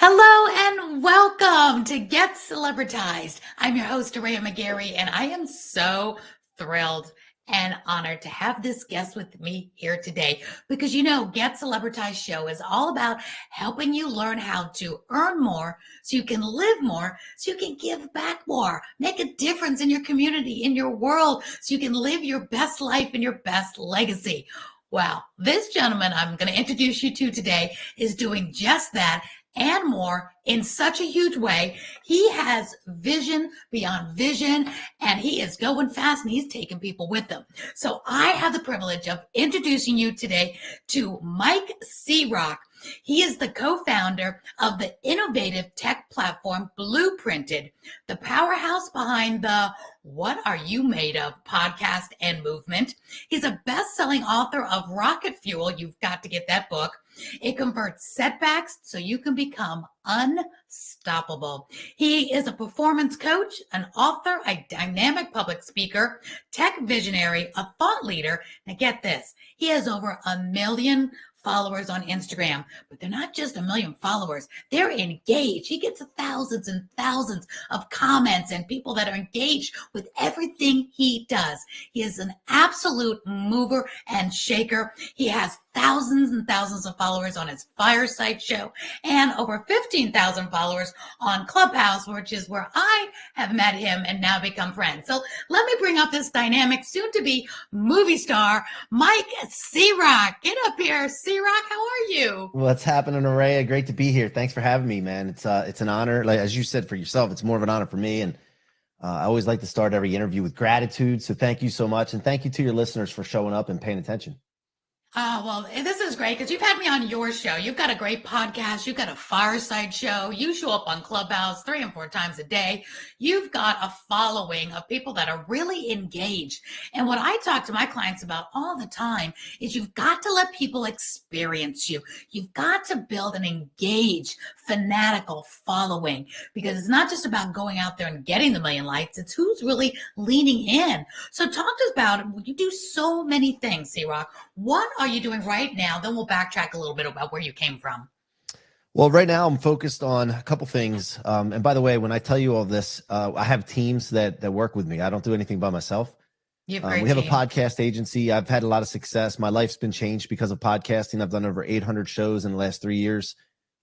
Hello and welcome to Get Celebritized. I'm your host, Aurea McGarry, and I am so thrilled and honored to have this guest with me here today because Get Celebritized show is all about helping you learn how to earn more so you can live more, so you can give back more, make a difference in your community, in your world, so you can live your best life and your best legacy. Well, this gentleman I'm going to introduce you to today is doing just that and more in such a huge way. He has vision beyond vision, and he is going fast, and he's taking people with him. So I have the privilege of introducing you today to Mike C-Roc. He is the co-founder of the innovative tech platform Blooprinted, the powerhouse behind the What Are You Made Of podcast and movement. He's a best-selling author of Rocket Fuel. You've got to get that book. It converts setbacks so you can become unstoppable. He is a performance coach, an author, a dynamic public speaker, tech visionary, a thought leader. Now get this, he has over 1 million followers on Instagram, but they're not just 1 million followers. They're engaged. He gets thousands and thousands of comments and people that are engaged with everything he does. He is an absolute mover and shaker. He has thousands and thousands of followers on his Fireside show and over 15,000 followers on Clubhouse, which is where I have met him and now become friends. So let me bring up this dynamic, soon-to-be movie star, Mike C-Roc. Get up here, C-Roc. How are you? What's happening, Aurea? Great to be here. Thanks for having me, man. It's an honor. Like as you said for yourself, it's more of an honor for me. And I always like to start every interview with gratitude. So thank you so much. And thank you to your listeners for showing up and paying attention. Oh, well, this is great because you've had me on your show. You've got a great podcast. You've got a Fireside show. You show up on Clubhouse 3 and 4 times a day. You've got a following of people that are really engaged. And what I talk to my clients about all the time is you've got to let people experience you. You've got to build an engaged, fanatical following because it's not just about going out there and getting the million likes. It's who's really leaning in. So talk to us about it. You do so many things, C-Roc. What are you doing right now? Then we'll backtrack a little bit about where you came from. Well, right now I'm focused on a couple things. And by the way, when I tell you all this, I have teams that work with me. I don't do anything by myself. We have a podcast agency. I've had a lot of success. My life's been changed because of podcasting. I've done over 800 shows in the last 3 years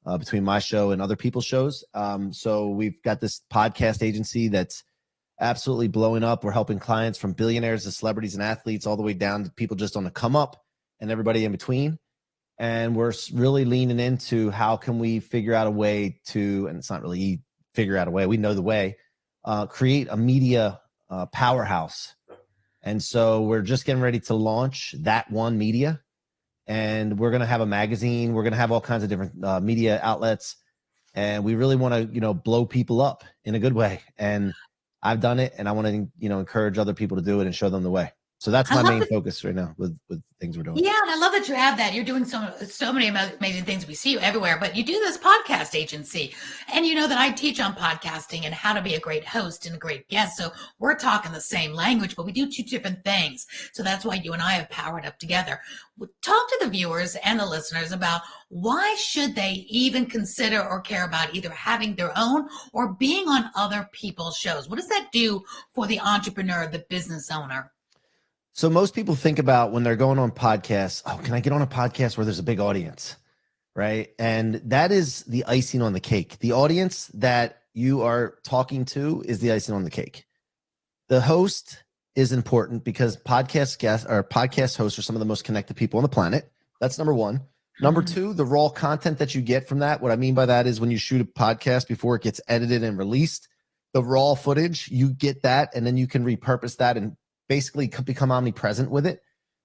between my show and other people's shows. So we've got this podcast agency that's absolutely blowing up. We're helping clients from billionaires to celebrities and athletes all the way down to people just on the come up and everybody in between. And we're really leaning into how can we figure out a way to, and it's not really figure out a way, we know the way, create a media powerhouse. And so we're just getting ready to launch That One Media. And we're going to have a magazine. We're going to have all kinds of different media outlets. And we really want to, blow people up in a good way. And I've done it, and I want to, encourage other people to do it and show them the way. So that's my main focus right now with things we're doing. Yeah, and I love that you have that. You're doing so many amazing things. We see you everywhere, but you do this podcast agency. And you know that I teach on podcasting and how to be a great host and a great guest. So we're talking the same language, but we do 2 different things. So that's why you and I have powered up together. Talk to the viewers and the listeners about why should they even consider or care about either having their own or being on other people's shows? What does that do for the entrepreneur, the business owner? So most people think about when they're going on podcasts, oh, can I get on a podcast where there's a big audience, right? And that is the icing on the cake. The audience that you are talking to is the icing on the cake. The host is important because podcast guests or podcast hosts are some of the most connected people on the planet. That's number one. Number two, the raw content that you get from that. What I mean by that is when you shoot a podcast before it gets edited and released, the raw footage, you get that, and then you can repurpose that and basically become omnipresent with it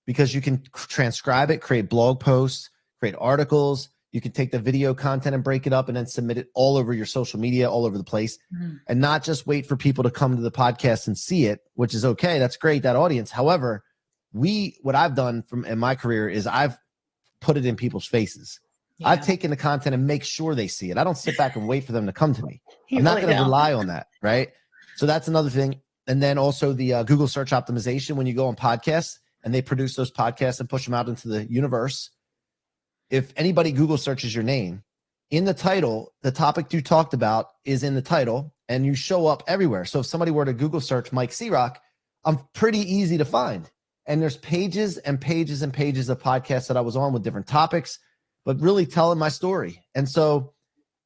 because you can transcribe it, create blog posts, create articles. You can take the video content and break it up and then submit it all over your social media, all over the place, and not just wait for people to come to the podcast and see it, which is okay. That's great, that audience. However, what I've done in my career is I've put it in people's faces. Yeah. I've taken the content and make sure they see it. I don't sit back and wait for them to come to me. I'm not going to rely on that, right? So that's another thing. And then also the Google search optimization, when you go on podcasts and they produce those podcasts and push them out into the universe, if anybody Google searches your name in the title, the topic you talked about is in the title, and you show up everywhere. So if somebody were to Google search Mike C-Roc, I'm pretty easy to find. And there's pages and pages and pages of podcasts that I was on with different topics, but really telling my story. And so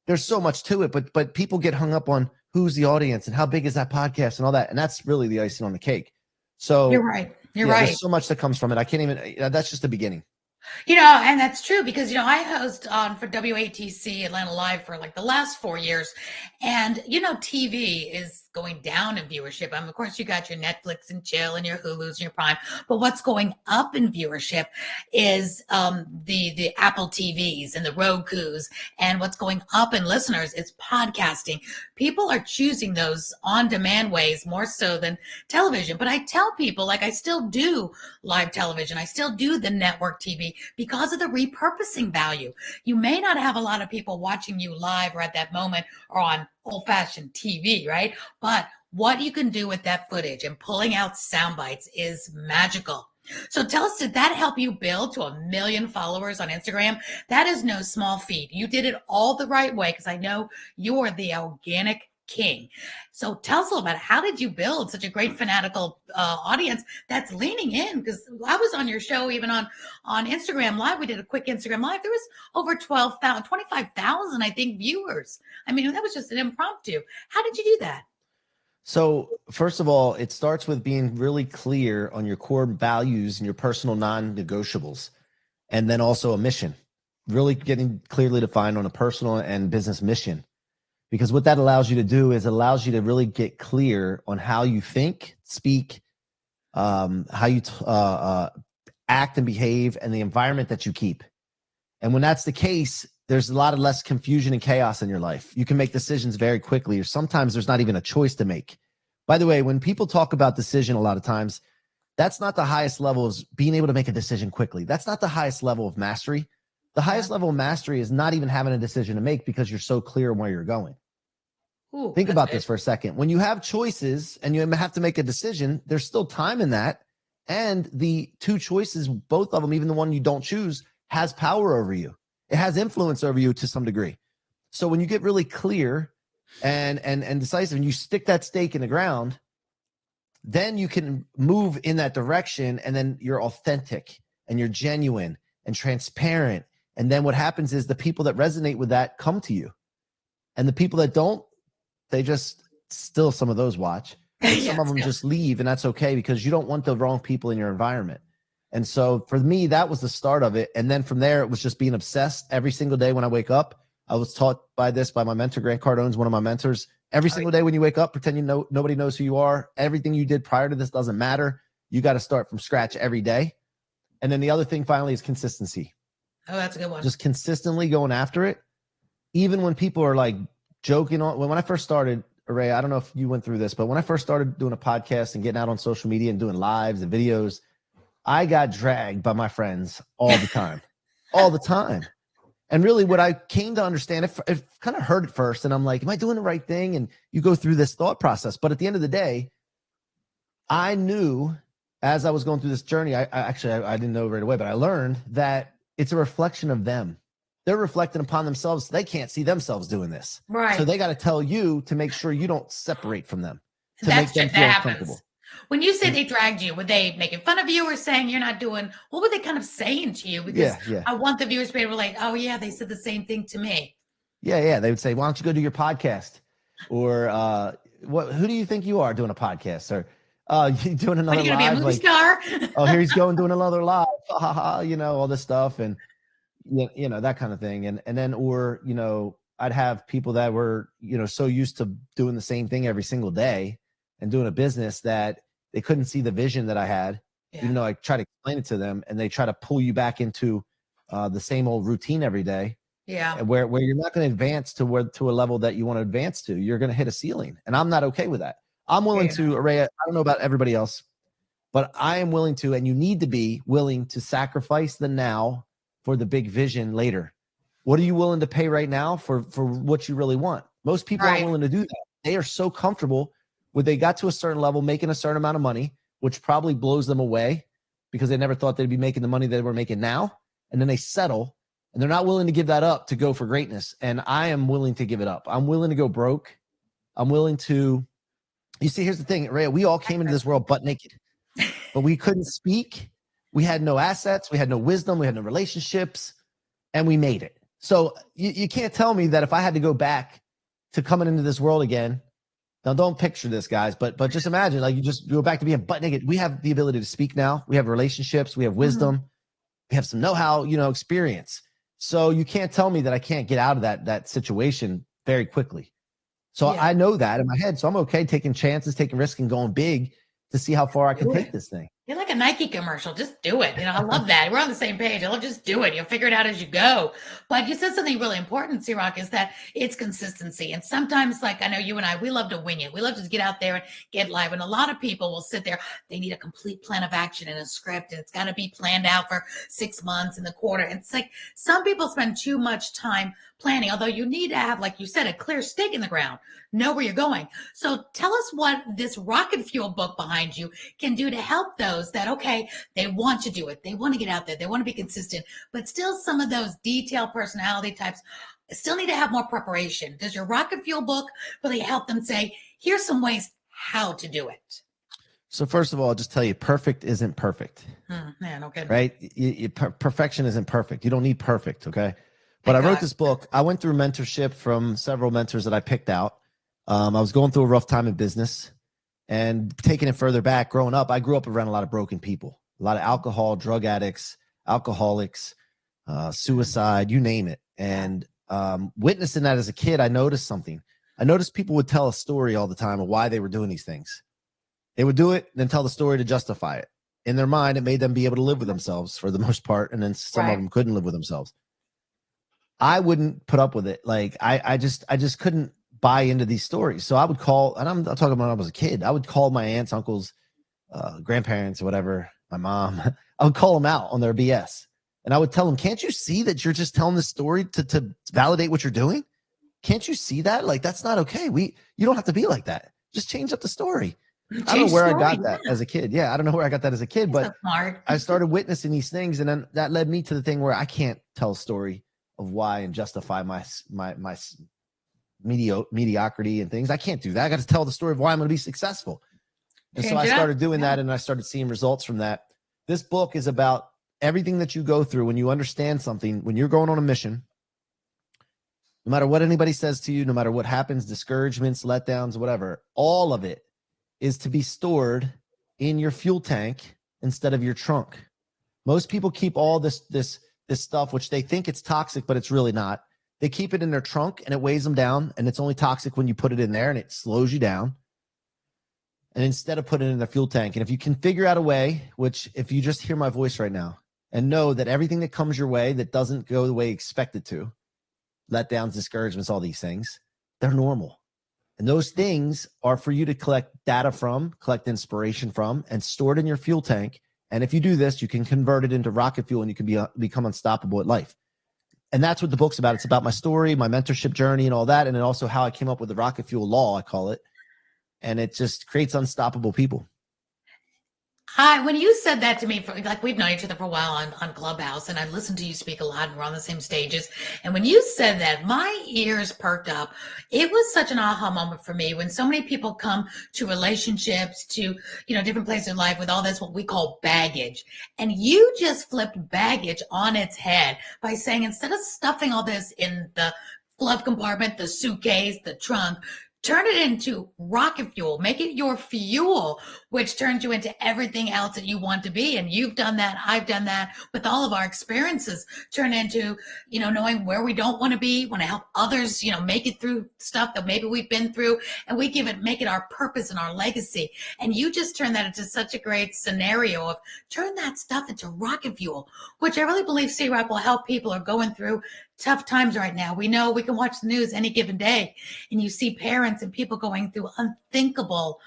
there's so much to it, but people get hung up on who's the audience and how big is that podcast and all that. And that's really the icing on the cake. So You're right. You're right. There's so much that comes from it. I can't even, that's just the beginning. And that's true because, I host on for WATC Atlanta Live for like the last 4 years. And, TV is going down in viewership. Of course, you got your Netflix and Chill and your Hulus and your Prime. But what's going up in viewership is the Apple TVs and the Rokus. And what's going up in listeners is podcasting. People are choosing those on-demand ways more so than television. But I tell people, like, I still do live television. I still do the network TV because of the repurposing value. You may not have a lot of people watching you live or at that moment or on old-fashioned TV, right? But what you can do with that footage and pulling out sound bites is magical. So tell us, did that help you build to 1 million followers on Instagram? That is no small feat. You did it all the right way because I know you are the organic king. So tell us a little about how did you build such a great fanatical audience that's leaning in? Because I was on your show, even on Instagram Live. We did a quick Instagram Live. There was over 25,000, I think, viewers. I mean, that was just an impromptu. How did you do that? So first of all, it starts with being really clear on your core values and your personal non-negotiables, and then also a mission, really getting clearly defined on a personal and business mission. Because what that allows you to do is allows you to really get clear on how you think, speak, how you act and behave, and the environment that you keep. And when that's the case, there's a lot of less confusion and chaos in your life. You can make decisions very quickly, or sometimes there's not even a choice to make. By the way, when people talk about decision, a lot of times, that's not the highest level of being able to make a decision quickly. That's not the highest level of mastery. The highest level of mastery is not even having a decision to make because you're so clear on where you're going. Ooh, think about this for a second. When you have choices and you have to make a decision, there's still time in that. And the two choices, both of them, even the one you don't choose, has power over you. It has influence over you to some degree. So when you get really clear and decisive and you stick that stake in the ground, then you can move in that direction, and then you're authentic and you're genuine and transparent. And then what happens is the people that resonate with that come to you. And the people that don't, they just still, some of those watch. Some of them just leave, and that's okay because you don't want the wrong people in your environment. And so for me, that was the start of it. And then from there, it was just being obsessed every single day when I wake up. I was taught by my mentor. Grant Cardone's one of my mentors. Every single day when you wake up, pretend nobody knows who you are. Everything you did prior to this doesn't matter. You got to start from scratch every day. And then the other thing finally is consistency. Oh, that's a good one. Just consistently going after it. Even when people are like joking on, when I first started, Ray, I don't know if you went through this, but when I first started doing a podcast and getting out on social media and doing lives and videos, I got dragged by my friends all the time, all the time. And really what I came to understand, it kind of hurt at first. And I'm like, am I doing the right thing? And you go through this thought process. But at the end of the day, I knew as I was going through this journey, I didn't know right away, but I learned that it's a reflection of them. They're reflecting upon themselves. They can't see themselves doing this. Right. So they got to tell you to make sure you don't separate from them, to make them feel comfortable. When you say they dragged you, were they making fun of you or saying you're not doing, what were they kind of saying to you? Because I want the viewers to be able to relate. Oh yeah, they said the same thing to me. Yeah. They would say, why don't you go do your podcast? Or who do you think you are doing a podcast? Or you doing another live? Are you gonna be a movie star? Oh, here he's going doing another live. All this stuff and that kind of thing. And then, or, I'd have people that were, so used to doing the same thing every single day and doing a business that they couldn't see the vision that I had, even though I try to explain it to them, and they try to pull you back into the same old routine every day. Yeah. Where you're not going to advance to a level that you want to advance to. You're going to hit a ceiling. And I'm not okay with that. I'm willing to, Araya, I don't know about everybody else, but I am willing to, and you need to be willing to sacrifice the now for the big vision later. What are you willing to pay right now for what you really want? Most people aren't willing to do that. They are so comfortable when they got to a certain level, making a certain amount of money, which probably blows them away because they never thought they'd be making the money they were making now. And then they settle and they're not willing to give that up to go for greatness. And I am willing to give it up. I'm willing to go broke. I'm willing to, you see, here's the thing, Ray, we all came into this world butt naked, but we couldn't speak. We had no assets. We had no wisdom. We had no relationships, and we made it. So you can't tell me that if I had to go back to coming into this world again. Now, don't picture this, guys, but just imagine, like, you just go back to being butt naked. We have the ability to speak now. We have relationships. We have wisdom. We have some know-how, experience. So you can't tell me that I can't get out of that situation very quickly. So I know that in my head. So I'm okay taking chances, taking risks, and going big to see how far I can take this thing. You're like a Nike commercial. Just do it. I love that. We're on the same page. I love just do it. You'll figure it out as you go. But you said something really important, C-Roc, is that it's consistency. And sometimes, like, I know you and I, we love to wing it. We love to just get out there and get live. And a lot of people will sit there. They need a complete plan of action and a script. And it's got to be planned out for 6 months in the quarter. And it's like some people spend too much time planning, although you need to have, like you said, a clear stake in the ground, know where you're going. So tell us what this Rocket Fuel book behind you can do to help those that, okay, they want to do it. They want to get out there. They want to be consistent, but still some of those detailed personality types still need to have more preparation. Does your Rocket Fuel book really help them say, here's some ways how to do it? So first of all, I'll just tell you, perfect isn't perfect. Yeah, no kidding. Right? Perfection isn't perfect. You don't need perfect, okay? But I wrote this book. I went through mentorship from several mentors that I picked out. I was going through a rough time in business, and taking it further back, growing up, I grew up around a lot of broken people, a lot of alcohol, drug addicts, alcoholics, suicide, you name it. And witnessing that as a kid, I noticed something. I noticed people would tell a story all the time of why they were doing these things. They would do it, then tell the story to justify it. In their mind, it made them be able to live with themselves for the most part, and then some of them couldn't live with themselves. I wouldn't put up with it. Like I just couldn't buy into these stories. So I would call, and I'm talking about when I was a kid, I would call my aunts, uncles, grandparents, or whatever, my mom, I would call them out on their BS. And I would tell them, can't you see that you're just telling this story to validate what you're doing? Can't you see that? Like, that's not okay. You don't have to be like that. Just change up the story. I don't know where I got that as a kid. Yeah, I don't know where I got that as a kid, but I started witnessing these things, and then that led me to the thing where I can't tell a story of why and justify my mediocrity and things. I can't do that. I got to tell the story of why I'm going to be successful. And so I started doing that, and I started seeing results from that. This book is about everything that you go through when you understand something, when you're going on a mission. No matter what anybody says to you, no matter what happens, discouragements, letdowns, whatever, all of it is to be stored in your fuel tank instead of your trunk. Most people keep all this stuff, which they think it's toxic, but it's really not. They keep it in their trunk, and it weighs them down, and it's only toxic when you put it in there, and it slows you down. And instead of putting it in the fuel tank, and if you can figure out a way, which if you just hear my voice right now and know that everything that comes your way that doesn't go the way you expect it to, letdowns, discouragements, all these things, they're normal. And those things are for you to collect data from, collect inspiration from, and store it in your fuel tank. And if you do this, you can convert it into rocket fuel, and you can become unstoppable at life. And that's what the book's about. It's about my story, my mentorship journey, and all that. And then also how I came up with the rocket fuel law, I call it. And it just creates unstoppable people. When you said that to me, like we've known each other for a while on Clubhouse, and I listened to you speak a lot, and we're on the same stages. And when you said that, my ears perked up. It was such an aha moment for me when so many people come to relationships, to, different places in life with all this, what we call baggage. And you just flipped baggage on its head by saying, instead of stuffing all this in the glove compartment, the suitcase, the trunk, turn it into rocket fuel. Make it your fuel, which turns you into everything else that you want to be. And you've done that. I've done that with all of our experiences. Turn into, knowing where we don't want to be, want to help others, make it through stuff that maybe we've been through. And we make it our purpose and our legacy. And you just turn that into such a great scenario of turn that stuff into rocket fuel, which I really believe C-Roc will help people who are going through tough times right now. We know we can watch the news any given day, and you see parents and people going through unthinkable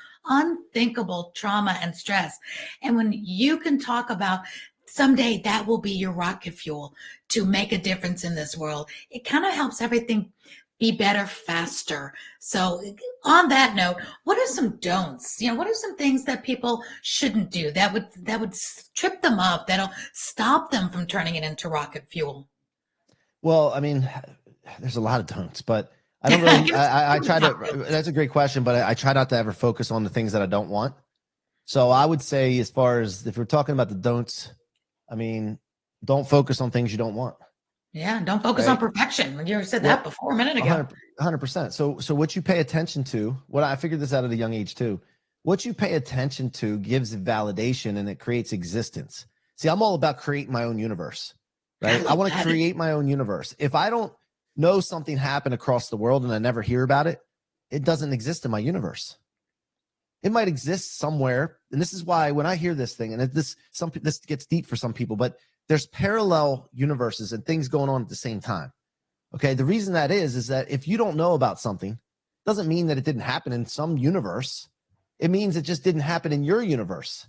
trauma and stress. And when you can talk about someday that will be your rocket fuel to make a difference in this world, it kind of helps everything be better faster. So on that note, what are some don'ts? What are some things that people shouldn't do that would trip them up, that'll stop them from turning it into rocket fuel? Well, I mean, there's a lot of don'ts, but I don't really, I try to, that's a great question, but I try not to ever focus on the things that I don't want. So I would say, as far as if we're talking about the don'ts, I mean, don't focus on things you don't want. Yeah, don't focus on perfection. You said that before a minute ago. 100%. So what you pay attention to, what I figured this out at a young age too, what you pay attention to gives validation and it creates existence. See, I'm all about creating my own universe, right? I want to create my own universe. If I don't know something happened across the world and I never hear about it, it doesn't exist in my universe. It might exist somewhere. And this is why when I hear this thing, and this gets deep for some people, but there's parallel universes and things going on at the same time. Okay. The reason that is that if you don't know about something, doesn't mean that it didn't happen in some universe. It means it just didn't happen in your universe,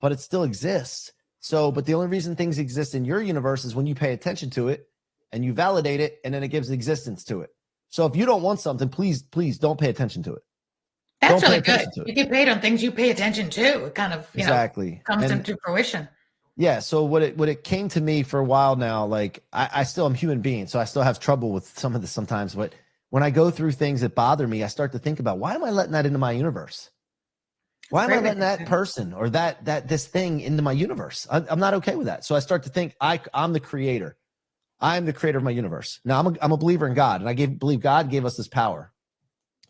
but it still exists. So, but the only reason things exist in your universe is when you pay attention to it and you validate it, and then it gives existence to it. So if you don't want something, please don't pay attention to it. That's really good. You get paid on things you pay attention to. It kind of, comes into fruition. Yeah. So what it came to me for a while now, like I still am a human being, so I still have trouble with some of this sometimes. But when I go through things that bother me, I start to think about, why am I letting that into my universe? Why am I letting that person or this thing into my universe? I'm not okay with that. So I start to think I'm the creator. I'm the creator of my universe. Now I'm a believer in God, and I believe God gave us this power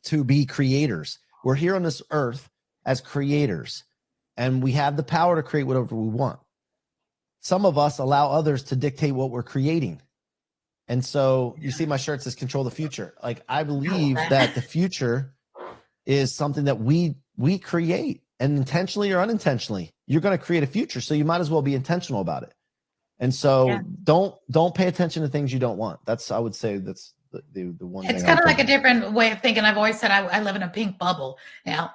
to be creators. We're here on this earth as creators, and we have the power to create whatever we want. Some of us allow others to dictate what we're creating. And so you see my shirt says control the future. Like I believe that the future is something that we create, and intentionally or unintentionally, you're going to create a future. So you might as well be intentional about it. And so don't pay attention to things you don't want. I would say that's the one. It's kind of like a different way of thinking. I've always said I live in a pink bubble. Now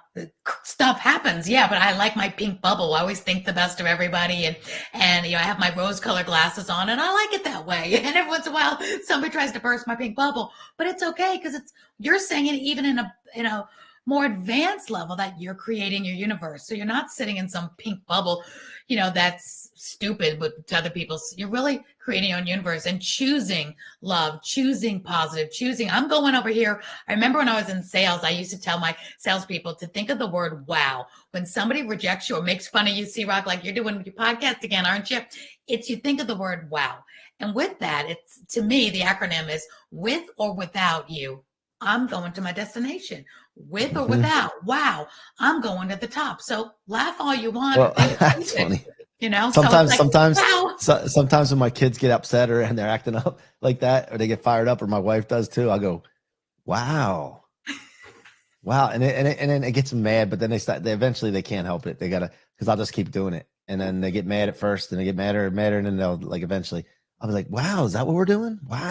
stuff happens, but I like my pink bubble. I always think the best of everybody, and I have my rose-colored glasses on, and I like it that way. And every once in a while, somebody tries to burst my pink bubble, but it's okay because you're saying it even in a more advanced level that you're creating your universe. So you're not sitting in some pink bubble, that's stupid, but to other people, you're really creating your own universe and choosing love, choosing positive, I'm going over here. I remember when I was in sales, I used to tell my salespeople to think of the word wow. When somebody rejects you or makes fun of you, C-Roc, like you're doing your podcast again, aren't you? You think of the word wow. And with that, to me, the acronym is with or without you, I'm going to my destination. With or without, wow, I'm going to the top. So laugh all you want. Well, that's funny. Sometimes when my kids get upset and they're acting up like that, or they get fired up, or my wife does too, I'll go, wow. And then it gets them mad, but then they eventually they can't help it. They gotta, because I'll just keep doing it. And then they get mad at first, and they get madder and madder, and then they'll eventually I was like, wow, is that what we're doing? Wow.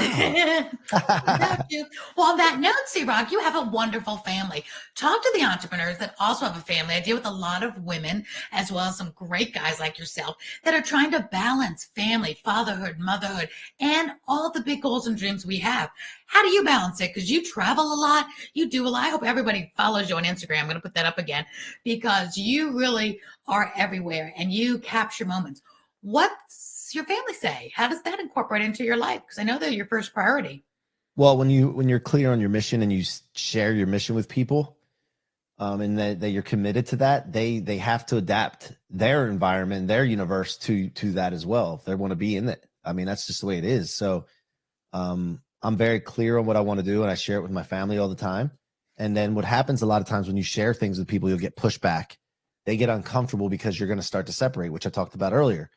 Well, on that note, C-Roc, you have a wonderful family. Talk to the entrepreneurs that also have a family. I deal with a lot of women, as well as some great guys like yourself, that are trying to balance family, fatherhood, motherhood, and all the big goals and dreams we have. How do you balance it? Because you travel a lot. You do a lot. I hope everybody follows you on Instagram. I'm going to put that up again, because you really are everywhere and you capture moments. What's your family say? How does that incorporate into your life? Because I know they're your first priority. Well, when you're clear on your mission and you share your mission with people, and that you're committed to that, they have to adapt their environment, their universe to that as well, if they want to be in it. I mean, that's just the way it is. So I'm very clear on what I want to do, and I share it with my family all the time. And then what happens a lot of times when you share things with people, you'll get pushback. They get uncomfortable because you're going to start to separate, which I talked about earlier.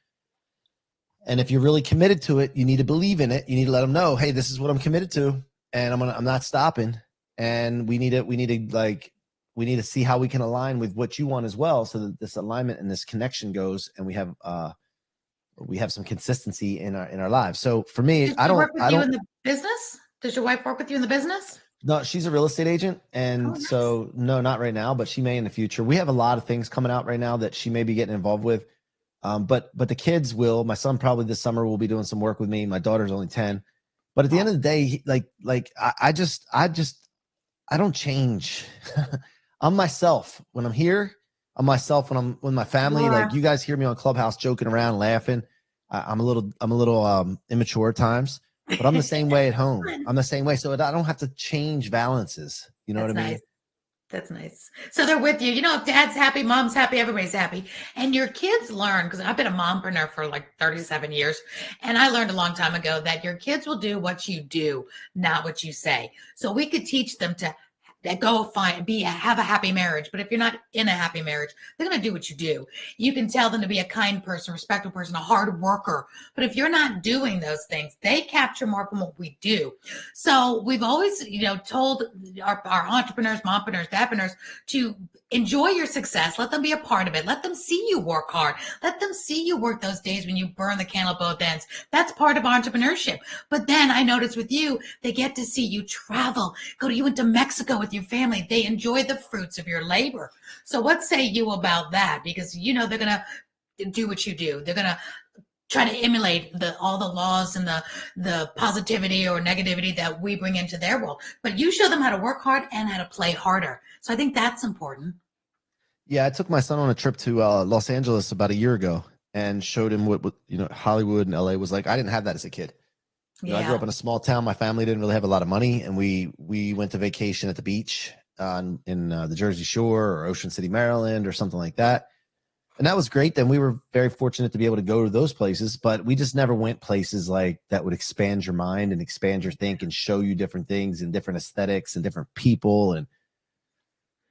And if you're really committed to it, you need to believe in it. You need to let them know, hey, this is what I'm committed to, and I'm not stopping. And we need to see how we can align with what you want as well, so that this alignment and this connection goes, and we have some consistency in our lives. So for me, Does she work with you in the business? Does your wife work with you in the business? No, she's a real estate agent. And nice. So no, not right now, but she may in the future. We have a lot of things coming out right now that she may be getting involved with. But the kids will. My son probably this summer will be doing some work with me. My daughter's only 10. But at the end of the day, I don't change. I'm myself when I'm here. I'm myself when I'm with my family. Like you guys hear me on Clubhouse joking around, laughing. I'm a little immature at times, but I'm the same way at home. Fun. I'm the same way. So I don't have to change balances. You know what That's I nice. mean? That's nice. So they're with you. You know, if dad's happy, mom's happy, everybody's happy. And your kids learn, because I've been a mompreneur for like 37 years. And I learned a long time ago that your kids will do what you do, not what you say. So we could teach them to go find have a happy marriage. But if you're not in a happy marriage, they're going to do what you do. You can tell them to be a kind person, respectful person, a hard worker. But if you're not doing those things, they capture more from what we do. So we've always, told our entrepreneurs, mompreneurs, dadpreneurs to enjoy your success. Let them be a part of it. Let them see you work hard. Let them see you work those days when you burn the candle at both ends. That's part of entrepreneurship. But then I noticed with you, they get to see you travel. You went to Mexico with your family. They enjoy the fruits of your labor. So what say you about that? Because they're going to do what you do. They're going to try to emulate all the laws and the positivity or negativity that we bring into their world. But you show them how to work hard and how to play harder. So I think that's important. Yeah, I took my son on a trip to Los Angeles about a year ago and showed him what Hollywood and LA was like. I didn't have that as a kid. I grew up in a small town. My family didn't really have a lot of money, and we went to vacation at the beach in the Jersey Shore or Ocean City, Maryland, or something like that. And that was great. Then we were very fortunate to be able to go to those places, but we just never went places like that would expand your mind and expand your think and show you different things and different aesthetics and different people. And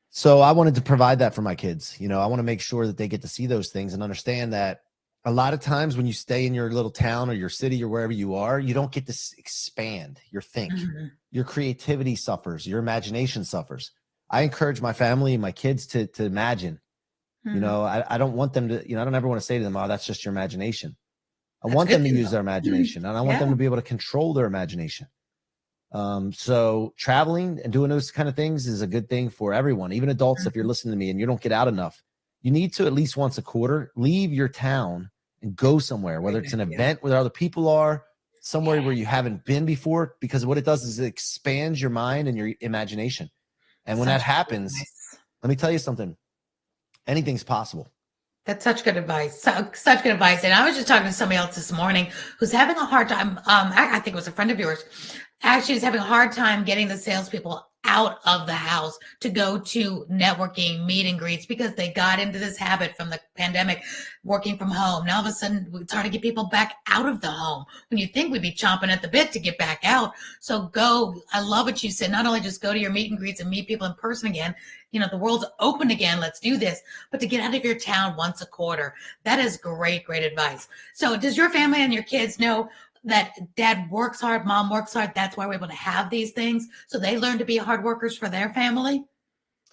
so I wanted to provide that for my kids. I want to make sure that they get to see those things and understand that a lot of times when you stay in your little town or your city or wherever you are, you don't get to expand your think. Mm-hmm. Your creativity suffers. Your imagination suffers. I encourage my family and my kids to imagine. Mm-hmm. I don't want them to, I don't ever want to say to them, oh, that's just your imagination. I want them to use their imagination, and I want them to be able to control their imagination. So traveling and doing those kind of things is a good thing for everyone, even adults. Mm-hmm. If you're listening to me and you don't get out enough, you need to at least once a quarter leave your town and go somewhere, whether it's an event where other people are, somewhere where you haven't been before, because what it does is it expands your mind and your imagination. And when that happens, let me tell you something, anything's possible. That's such good advice. Such good advice. And I was just talking to somebody else this morning who's having a hard time. I think it was a friend of yours. Actually, is having a hard time getting the salespeople out of the house to go to networking meet and greets because they got into this habit from the pandemic, working from home. Now all of a sudden it's hard to get people back out of the home when you think we'd be chomping at the bit to get back out. So I love what you said. Not only just go to your meet and greets and meet people in person again, the world's open again, let's do this, but to get out of your town once a quarter. That is great advice. So does your family and your kids know that dad works hard, mom works hard? That's why we're able to have these things. So they learn to be hard workers for their family.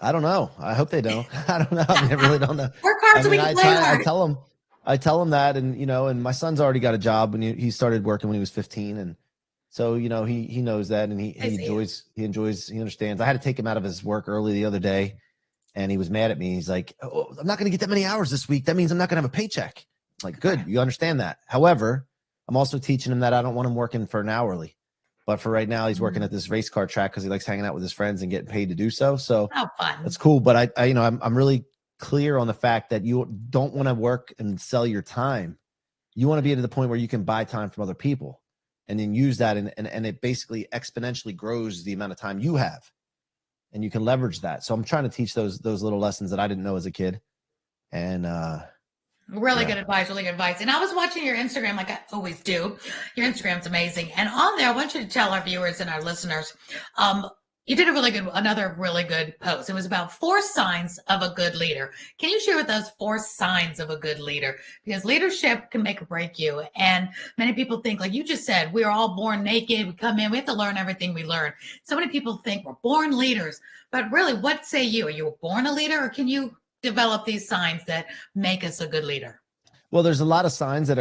I don't know. I hope they don't. I don't know. I really don't know. Work hard so we can play hard. I tell them that, and and my son's already got a job when he started working when he was 15, and so he knows that, and he understands. I had to take him out of his work early the other day, and he was mad at me. He's like, "Oh, I'm not going to get that many hours this week. That means I'm not going to have a paycheck." I'm like, good, you understand that. However, I'm also teaching him that I don't want him working for an hourly, but for right now, he's working at this race car track because he likes hanging out with his friends and getting paid to do so. So that's cool. But I'm really clear on the fact that you don't want to work and sell your time. You want to be to the point where you can buy time from other people and then use that. And it basically exponentially grows the amount of time you have, and you can leverage that. So I'm trying to teach those little lessons that I didn't know as a kid. And, really good advice. And I was watching your Instagram like I always do. Your Instagram's amazing. And on there, I want you to tell our viewers and our listeners, you did another really good post. It was about 4 signs of a good leader. Can you share with us 4 signs of a good leader? Because leadership can make or break you. And many people think, like you just said, we're all born naked. We come in, we have to learn everything we learn. So many people think we're born leaders, but really, what say you? Are you born a leader, or can you develop these signs that make us a good leader? Well, there's a lot of signs that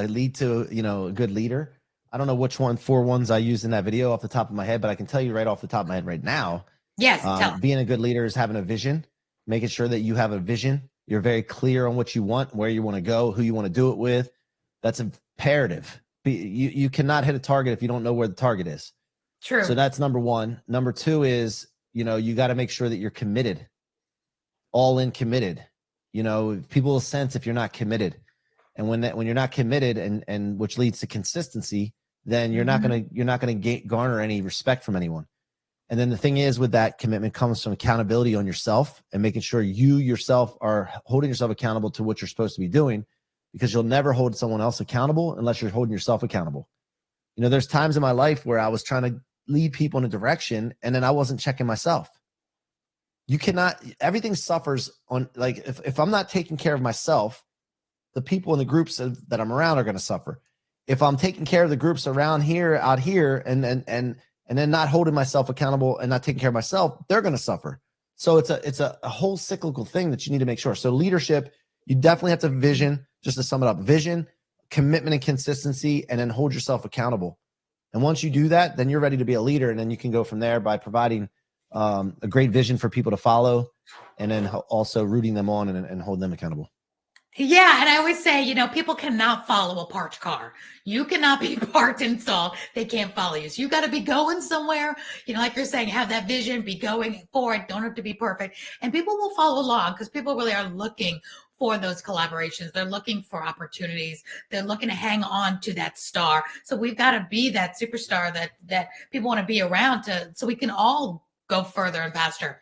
lead to, a good leader. I don't know which 4 ones I used in that video off the top of my head, but I can tell you right off the top of my head right now. Yes. Being a good leader is having a vision, making sure that you have a vision. You're very clear on what you want, where you want to go, who you want to do it with. That's imperative. You cannot hit a target if you don't know where the target is. True. So that's number 1. Number 2 is, you got to make sure that you're committed, all in committed. People will sense if you're not committed. And when you're not committed, and which leads to consistency, then you're not going to garner any respect from anyone. And then the thing is, with that commitment comes from accountability on yourself and making sure you yourself are holding yourself accountable to what you're supposed to be doing, because you'll never hold someone else accountable unless you're holding yourself accountable. You know, there's times in my life where I was trying to lead people in a direction and then I wasn't checking myself. You cannot, everything suffers on, like, if I'm not taking care of myself, the people in the groups that I'm around are going to suffer. If I'm taking care of the groups around here, out here, and then not holding myself accountable and not taking care of myself, they're going to suffer. So it's a whole cyclical thing that you need to make sure. So leadership, you definitely have to have vision. Just to sum it up, vision, commitment, and consistency, and then hold yourself accountable. And once you do that, then you're ready to be a leader. And then you can go from there by providing a great vision for people to follow, and then also rooting them on and holding them accountable. Yeah. And I always say, you know, people cannot follow a parked car. You cannot be parked and stalled. They can't follow you. So you got to be going somewhere, you know, like you're saying, have that vision, be going for it. Don't have to be perfect. And people will follow along because people really are looking for those collaborations. They're looking for opportunities. They're looking to hang on to that star. So we've got to be that superstar that people want to be around so we can all go further and faster.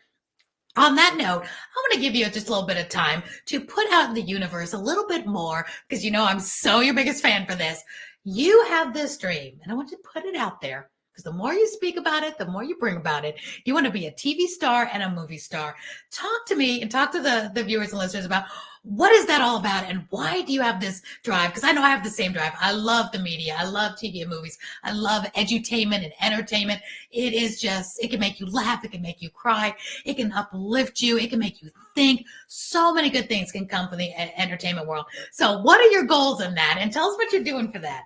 On that note, I want to give you just a little bit of time to put out in the universe a little bit more, because you know I'm so your biggest fan for this. You have this dream, and I want you to put it out there, because the more you speak about it, the more you bring about it. You want to be a TV star and a movie star. Talk to me and talk to the viewers and listeners about what is that all about, and why do you have this drive? Because I know I have the same drive. I love the media. I love TV and movies. I love edutainment and entertainment. It is just, it can make you laugh. It can make you cry. It can uplift you. It can make you think. So many good things can come from the entertainment world. So what are your goals in that? And tell us what you're doing for that.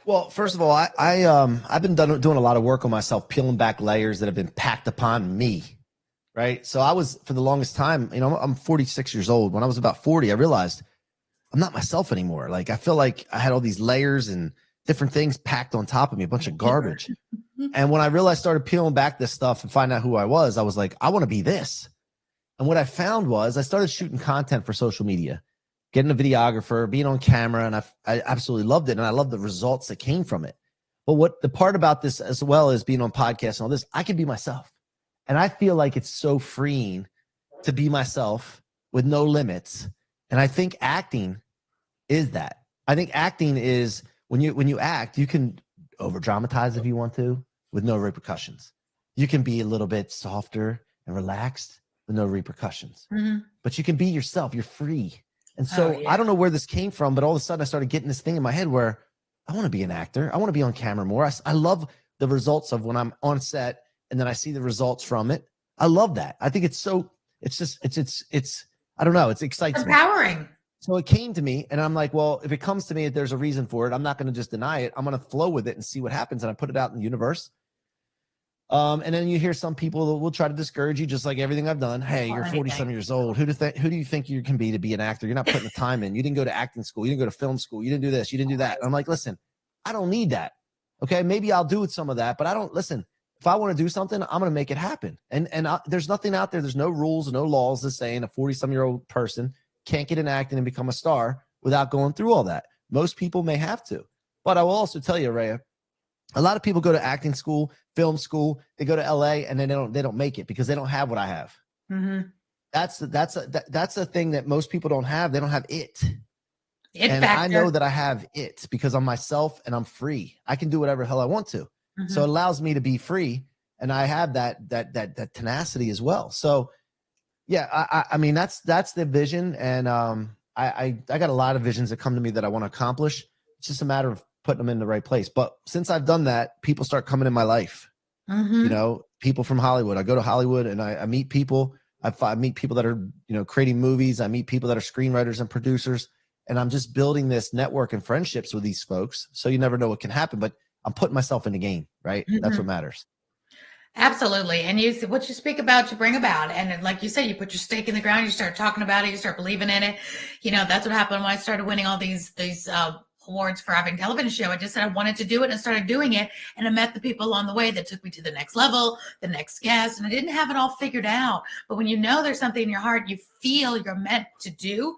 Well, first of all, I've been doing a lot of work on myself, peeling back layers that have been packed upon me. Right. So I was, for the longest time, you know, I'm 46 years old. When I was about 40, I realized I'm not myself anymore. Like, I feel like I had all these layers and different things packed on top of me, a bunch of garbage. And when I realized, started peeling back this stuff and find out who I was like, I want to be this. And what I found was I started shooting content for social media, getting a videographer, being on camera. And I absolutely loved it. And I love the results that came from it. But what the part about this, as well as being on podcasts and all this, I can be myself. And I feel like it's so freeing to be myself with no limits. And I think acting is that. I think acting is when you act, you can over dramatize if you want to with no repercussions. You can be a little bit softer and relaxed with no repercussions. Mm-hmm. But you can be yourself. You're free. And so I don't know where this came from, but all of a sudden I started getting this thing in my head where I want to be an actor. I want to be on camera more. I love the results of when I'm on set and then I see the results from it. I love that. I think it's I don't know. It excites me. Empowering. So it came to me and I'm like, well, if it comes to me, there's a reason for it. I'm not going to just deny it. I'm going to flow with it and see what happens. And I put it out in the universe. And then you hear some people that will try to discourage you, just like everything I've done. Hey, you're 40-some years old. Who do you think you can be to be an actor? You're not putting the time in. You didn't go to acting school. You didn't go to film school. You didn't do this. You didn't do that. And I'm like, listen, I don't need that. Okay. Maybe I'll do some of that, but I don't listen. If I want to do something, I'm going to make it happen. And there's nothing out there. There's no rules, no laws that saying a 40-some-year-old person can't get in acting and become a star without going through all that. Most people may have to. But I will also tell you, Rhea, a lot of people go to acting school, film school, they go to LA and then they don't make it because they don't have what I have. Mm-hmm. That's a thing that most people don't have. They don't have it. And factor. I know that I have it because I'm myself and I'm free. I can do whatever the hell I want to. Mm-hmm. So it allows me to be free. And I have that tenacity as well. So yeah, I mean, that's the vision. And I got a lot of visions that come to me that I want to accomplish. It's just a matter of putting them in the right place. But since I've done that, people start coming in my life. Mm-hmm. You know, people from Hollywood. I go to Hollywood and I meet people. I meet people that are, you know, creating movies. I meet people that are screenwriters and producers. And I'm just building this network and friendships with these folks. So you never know what can happen, but I'm putting myself in the game, right? Mm-hmm. That's what matters. Absolutely. And what you speak about, you bring about. And like you said, you put your stake in the ground, you start talking about it, you start believing in it. You know, that's what happened when I started winning all these awards for having a television show. I just said I wanted to do it and started doing it. And I met the people along the way that took me to the next level, the next guest. And I didn't have it all figured out. But when you know there's something in your heart you feel you're meant to do,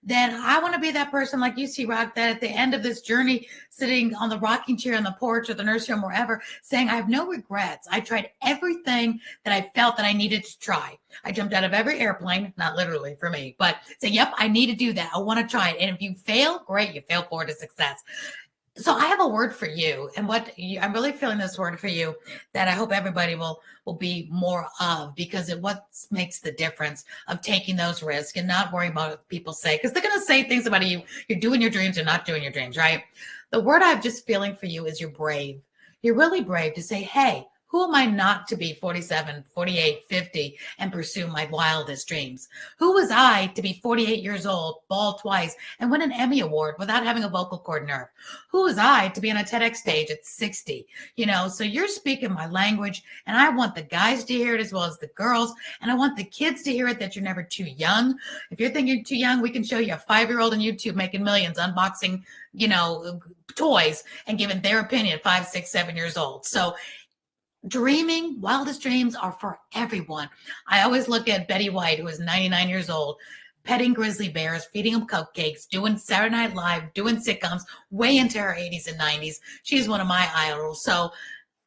then I want to be that person like you, C-Roc, that at the end of this journey, sitting on the rocking chair on the porch or the nursery home, wherever, saying, I have no regrets. I tried everything that I felt that I needed to try. I jumped out of every airplane, not literally for me, but say, yep, I need to do that. I want to try it. And if you fail, great, you fail forward to success. So I have a word for you, and I'm really feeling this word for you that I hope everybody will be more of, because it what makes the difference of taking those risks and not worrying about what people say, because they're going to say things about you. You're doing your dreams or not doing your dreams, right? The word I'm just feeling for you is you're brave. You're really brave to say, hey, who am I not to be 47, 48, 50 and pursue my wildest dreams? Who was I to be 48 years old, bald twice, and win an Emmy Award without having a vocal cord nerve? Who was I to be on a TEDx stage at 60? So you're speaking my language, and I want the guys to hear it as well as the girls, and I want the kids to hear it, that you're never too young. If you're thinking you're too young, we can show you a 5-year-old on YouTube making millions, unboxing, toys and giving their opinion at 5, 6, 7 years old. So dreaming, wildest dreams are for everyone. I always look at Betty White, who is 99 years old, petting grizzly bears, feeding them cupcakes, doing Saturday Night Live, doing sitcoms, way into her 80s and 90s. She's one of my idols. So,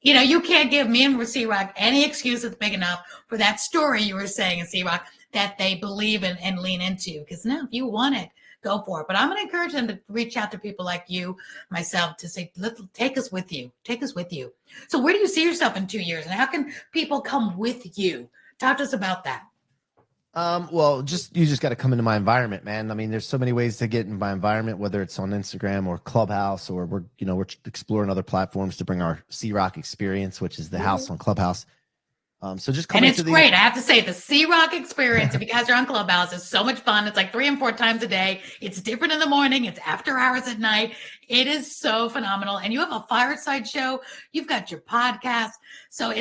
you can't give me and C-Roc any excuse that's big enough for that story you were saying in C-Roc that they believe in and lean into. Because now, if you want it, go for it. But I'm going to encourage them to reach out to people like you, myself, to say, take us with you. Take us with you. So where do you see yourself in 2 years? And how can people come with you? Talk to us about that. Well, you just got to come into my environment, man. I mean, there's so many ways to get in my environment, whether it's on Instagram or Clubhouse, or we're exploring other platforms to bring our C-Roc experience, which is the house on Clubhouse. So just come. And it's great. I have to say, the C-Roc experience, if you guys are on Clubhouse, is so much fun. It's like 3 and 4 times a day. It's different in the morning. It's after hours at night. It is so phenomenal. And you have a fireside show. You've got your podcast. So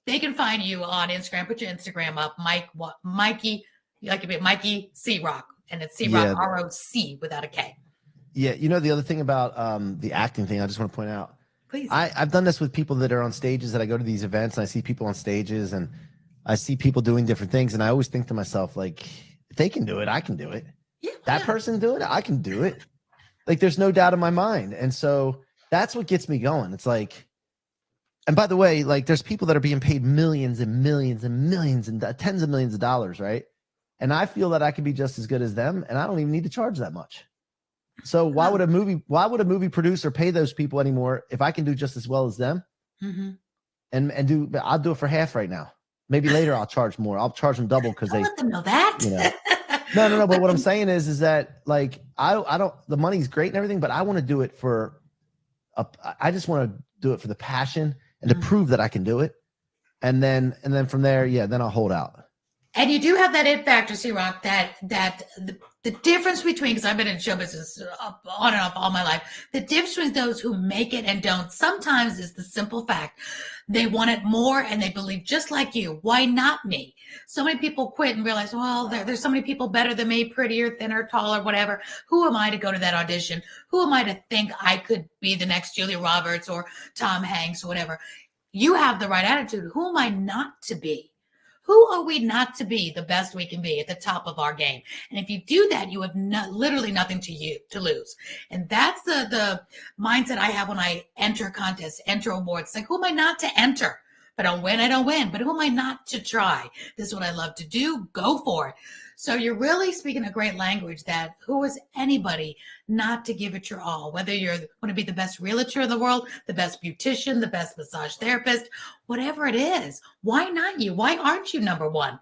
they can find you on Instagram. Put your Instagram up, Mikey. You like to be Mikey C-Roc, and it's C-Roc, ROC without a K. Yeah. The other thing about the acting thing, I just want to point out. Please. I've done this with people that are on stages, that I go to these events and I see people on stages and I see people doing different things. And I always think to myself, like, if they can do it, I can do it. Yeah, that person do it, I can do it. Like, there's no doubt in my mind. And so that's what gets me going. It's like, and by the way, like, there's people that are being paid millions and millions and millions and tens of millions of dollars, right? And I feel that I could be just as good as them, and I don't even need to charge that much. So why would a movie producer pay those people anymore if I can do just as well as them? Mm-hmm. And I'll do it for half right now. Maybe later I'll charge more. I'll charge them double because they let them know that. No. But what I'm saying is that, like, I don't. The money's great and everything, but I want to do it I just want to do it for the passion and to prove that I can do it. And then from there, then I'll hold out. And you do have that it factor, C-Roc, that the difference between, because I've been in show business on and off all my life, the difference between those who make it and don't sometimes is the simple fact they want it more and they believe just like you. Why not me? So many people quit and realize, well, there's so many people better than me, prettier, thinner, taller, whatever. Who am I to go to that audition? Who am I to think I could be the next Julia Roberts or Tom Hanks or whatever? You have the right attitude. Who am I not to be? Who are we not to be the best we can be at the top of our game? And if you do that, you have literally nothing to lose. And that's the mindset I have when I enter contests, enter awards. It's like, who am I not to enter? If I don't win, I don't win. But who am I not to try? This is what I love to do. Go for it. So you're really speaking a great language that who is anybody not to give it your all, whether you want to be the best realtor in the world, the best beautician, the best massage therapist, whatever it is. Why not you? Why aren't you number one?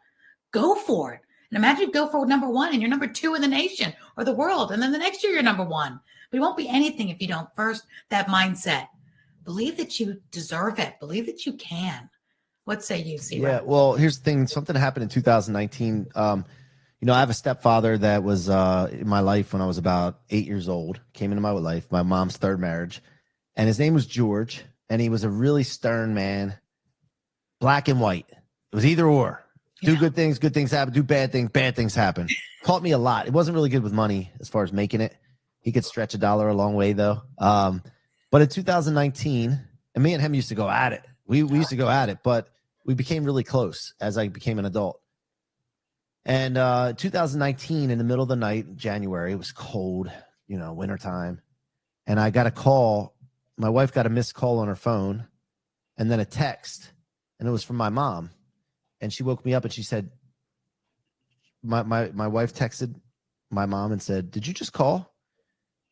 Go for it. And imagine you go for number one and you're number 2 in the nation or the world. And then the next year you're number 1. But it won't be anything if you don't first, that mindset. Believe that you deserve it. Believe that you can. What say you, C-Roc? Yeah, well, here's the thing. Something happened in 2019. I have a stepfather that was in my life when I was about 8 years old, came into my life, my mom's 3rd marriage, and his name was George, and he was a really stern man, black and white. It was either or. Do good things happen. Do bad things happen. Taught me a lot. It wasn't really good with money as far as making it. He could stretch $1 a long way, though. But in 2019, and me and him used to go at it. We used to go at it, but we became really close as I became an adult. And 2019, in the middle of the night, January, it was cold, wintertime. And I got a call. My wife got a missed call on her phone and then a text. And it was from my mom. And she woke me up and she said, my wife texted my mom and said, "Did you just call?"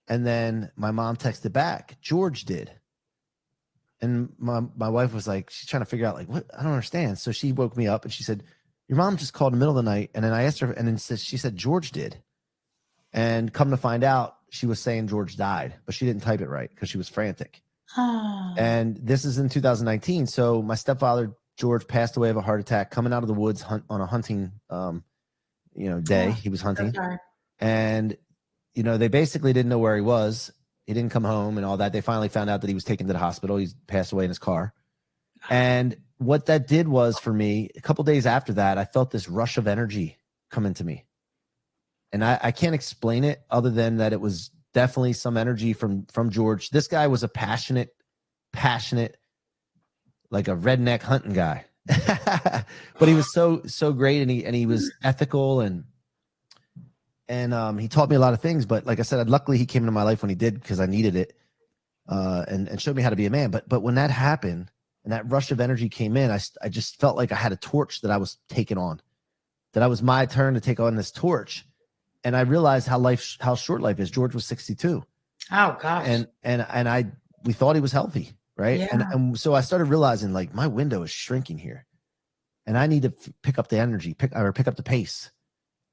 And then my mom texted back, "George did." And my wife was like, she's trying to figure out, like, what? I don't understand. So she woke me up and she said, "Your mom just called in the middle of the night." And then I asked her, and then she said, "George did." And come to find out, she was saying George died, but she didn't type it right because she was frantic. Oh. And this is in 2019. So my stepfather, George, passed away of a heart attack coming out of the woods on a hunting, day. He was hunting. And, they basically didn't know where he was. He didn't come home and all that. They finally found out that he was taken to the hospital. He's passed away in his car. And what that did was, for me, a couple days after that, I felt this rush of energy come into me. And I can't explain it other than that it was definitely some energy from George. This guy was a passionate, like a redneck hunting guy. But he was so great, and he was ethical, and he taught me a lot of things. But like I said, luckily he came into my life when he did, because I needed it, and showed me how to be a man. But when that happened and that rush of energy came in, I just felt like I had a torch that I was taking on, that I was my turn to take on this torch. And I realized how short life is. George was 62. Oh gosh. And we thought he was healthy, right? Yeah. And so I started realizing, like, my window is shrinking here, and I need to pick up the energy, pick up the pace.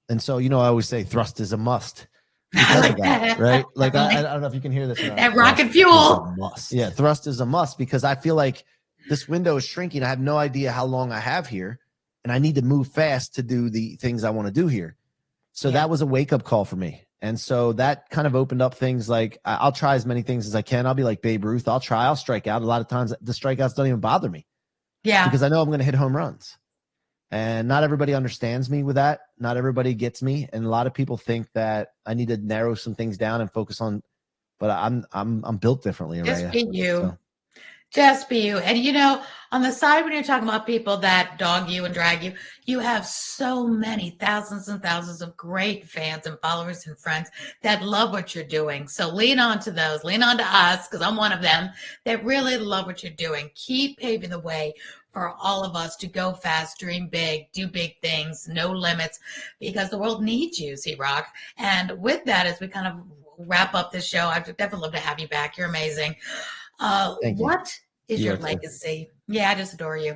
And so, I always say thrust is a must. I like that. Right? Like, I don't know if you can hear this. That rocket fuel. Must. Yeah, thrust is a must, because I feel like this window is shrinking. I have no idea how long I have here, and I need to move fast to do the things I want to do here. So that was a wake-up call for me. And so that kind of opened up things like, I'll try as many things as I can. I'll be like Babe Ruth. I'll strike out. A lot of times the strikeouts don't even bother me. Yeah. Because I know I'm going to hit home runs. And not everybody understands me with that. Not everybody gets me. And a lot of people think that I need to narrow some things down and focus on, but I'm built differently. Just be you. Just be you. And on the side, when you're talking about people that dog you and drag you, you have so many thousands and thousands of great fans and followers and friends that love what you're doing. So lean on to those, lean on to us, because I'm one of them, that really love what you're doing. Keep paving the way for all of us to go fast, dream big, do big things, no limits, because the world needs you, C-Roc. And with that, as we kind of wrap up this show, I'd definitely love to have you back. You're amazing. What is your legacy? Yeah, I just adore you.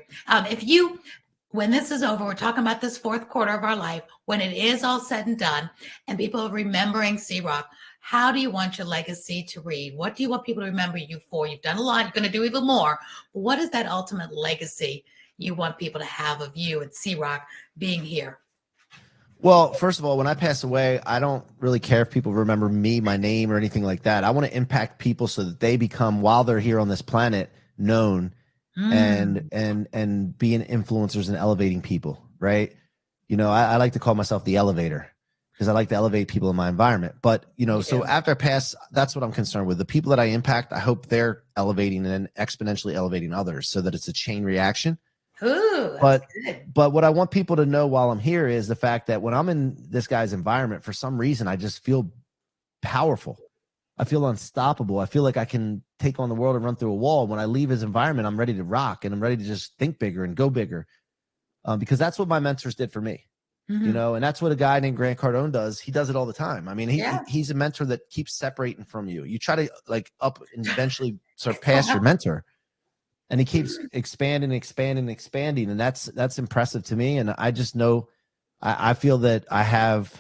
When this is over, we're talking about this fourth quarter of our life, when it is all said and done, and people are remembering C-Roc, how do you want your legacy to read? What do you want people to remember you for? You've done a lot. You're going to do even more. What is that ultimate legacy you want people to have of you and C-Roc being here? Well, first of all, when I pass away, I don't really care if people remember me, my name, or anything like that. I want to impact people so that they become, while they're here on this planet, known and being influencers and elevating people, right? I like to call myself the elevator, because I like to elevate people in my environment. But, so after I pass, that's what I'm concerned with. The people that I impact, I hope they're elevating and exponentially elevating others, so that it's a chain reaction. Ooh, but what I want people to know while I'm here is the fact that when I'm in this guy's environment, for some reason, I just feel powerful. I feel unstoppable. I feel like I can take on the world and run through a wall. When I leave his environment, I'm ready to rock, and I'm ready to just think bigger and go bigger, because that's what my mentors did for me. And that's what a guy named Grant Cardone does. He does it all the time. I mean, he's a mentor that keeps separating from you. You try to up and eventually surpass your mentor, and he keeps expanding. And that's impressive to me. And I just know, I feel that I have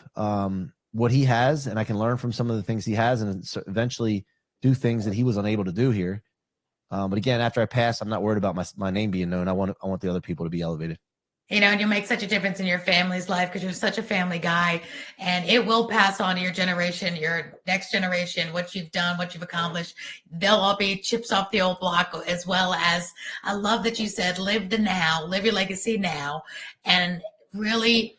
what he has, and I can learn from some of the things he has, and eventually do things that he was unable to do here. But again, after I pass, I'm not worried about my name being known. I want the other people to be elevated. And you make such a difference in your family's life, because you're such a family guy, and it will pass on to your generation, your next generation, what you've done, what you've accomplished. They'll all be chips off the old block, as well as, I love that you said, live the now, live your legacy now, and really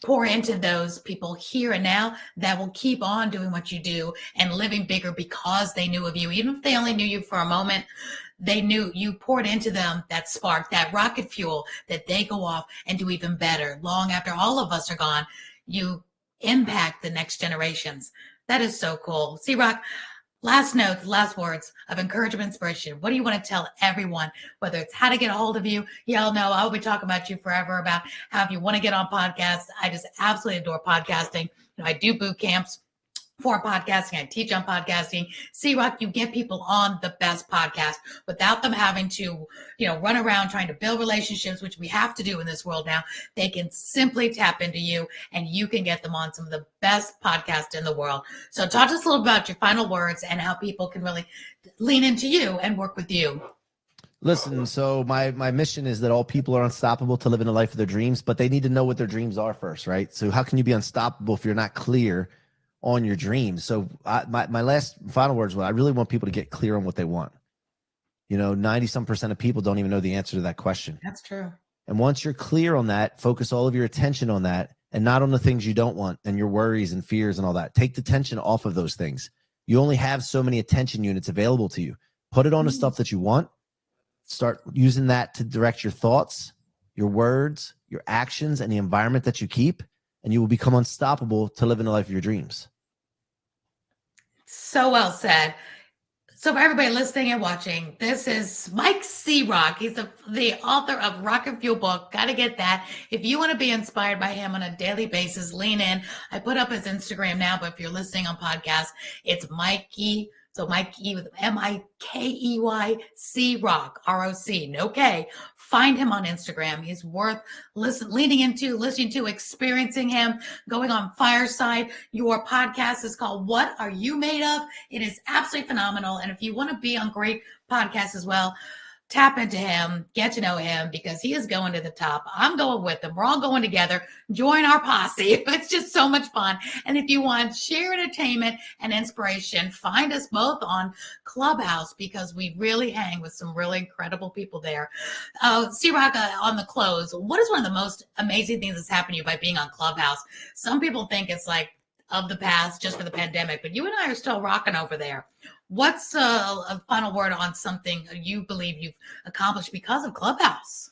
pour into those people here and now that will keep on doing what you do and living bigger because they knew of you. Even if they only knew you for a moment, they knew you poured into them that spark, that rocket fuel that they go off and do even better. Long after all of us are gone, you impact the next generations. That is so cool. C-Roc, last notes, last words of encouragement, inspiration. What do you want to tell everyone, whether it's how to get a hold of you? Y'all know I'll be talking about you forever, about how if you want to get on podcasts. I just absolutely adore podcasting. I do boot camps for podcasting. I teach on podcasting. C-Roc, you get people on the best podcast without them having to, run around trying to build relationships, which we have to do in this world now. They can simply tap into you and you can get them on some of the best podcasts in the world. So talk to us a little about your final words and how people can really lean into you and work with you. Listen, so my mission is that all people are unstoppable to live in the life of their dreams, but they need to know what their dreams are first, right? So how can you be unstoppable if you're not clear on your dreams? So my last final words were, I really want people to get clear on what they want. 90% of people don't even know the answer to that question. That's true. And once you're clear on that, focus all of your attention on that and not on the things you don't want and your worries and fears and all that. Take the tension off of those things. You only have so many attention units available to you. Put it on the stuff that you want. Start using that to direct your thoughts, your words, your actions, and the environment that you keep, and you will become unstoppable to live in the life of your dreams. So well said. So for everybody listening and watching, this is Mike C-Roc. He's the author of Rocket Fuel book. Got to get that. If you want to be inspired by him on a daily basis, lean in. I put up his Instagram now, but if you're listening on podcast, it's Mikey. So Mikey with Mikey C-Roc, R-O-C, no K. Find him on Instagram. He's worth listening to, experiencing him, going on Fireside. Your podcast is called What Are You Made Of? It is absolutely phenomenal. And if you want to be on great podcasts as well, tap into him, get to know him, because he is going to the top. I'm going with him. We're all going together. Join our posse. It's just so much fun. And if you want sheer entertainment and inspiration, find us both on Clubhouse, because we really hang with some really incredible people there. C-Roc, on the close, what is one of the most amazing things that's happened to you by being on Clubhouse? Some people think it's like of the past just for the pandemic, but you and I are still rocking over there. What's a final word on something you believe you've accomplished because of Clubhouse?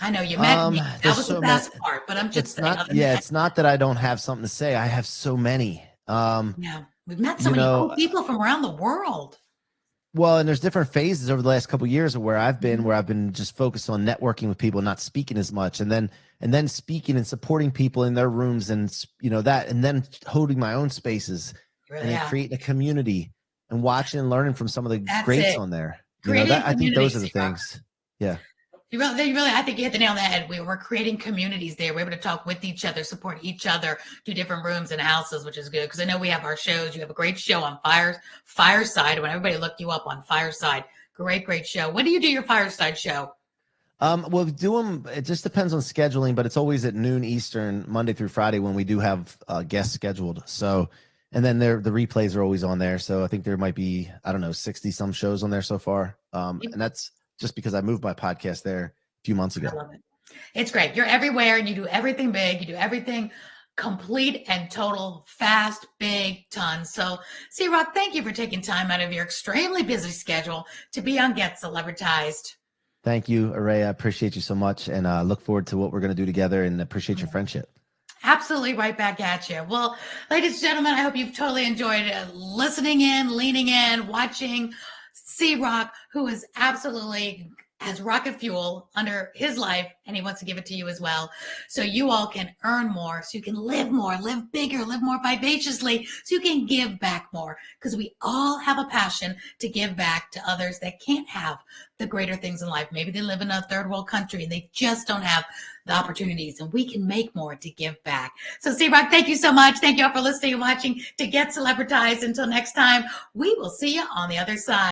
I know you met me. That was the best part, but I'm just saying. It's not that I don't have something to say. I have so many. Yeah, we've met so many cool people from around the world. Well, and there's different phases over the last couple of years of where I've been just focused on networking with people, not speaking as much, and then speaking and supporting people in their rooms, and that, and then holding my own spaces. Really, and creating a community and watching and learning from some of the greats on there. I think those are the things. Yeah. I think you hit the nail on the head. We're creating communities there. We're able to talk with each other, support each other, do different rooms and houses, which is good. Because I know we have our shows. You have a great show on Fireside. When everybody look you up on Fireside, great show. When do you do your Fireside show? We'll do them. It just depends on scheduling, but it's always at noon Eastern, Monday through Friday, when we do have guests scheduled. So. And then the replays are always on there. So I think there might be, 60 some shows on there so far. And that's just because I moved my podcast there a few months ago. I love it. It's great. You're everywhere and you do everything big. You do everything complete and total, fast, big, tons. So C-Roc, thank you for taking time out of your extremely busy schedule to be on Get Celebritized. Thank you, Aurea. I appreciate you so much. And look forward to what we're going to do together, and appreciate your friendship. Absolutely, right back at you. Well, ladies and gentlemen, I hope you've totally enjoyed listening in, leaning in, watching C-Roc, who is absolutely has rocket fuel under his life, and he wants to give it to you as well. So you all can earn more, so you can live more, live bigger, live more vivaciously, so you can give back more, because we all have a passion to give back to others that can't have the greater things in life. Maybe they live in a third world country and they just don't have the opportunities, and we can make more to give back. So C-Roc, thank you so much. Thank you all for listening and watching to Get Celebritized. Until next time, we will see you on the other side.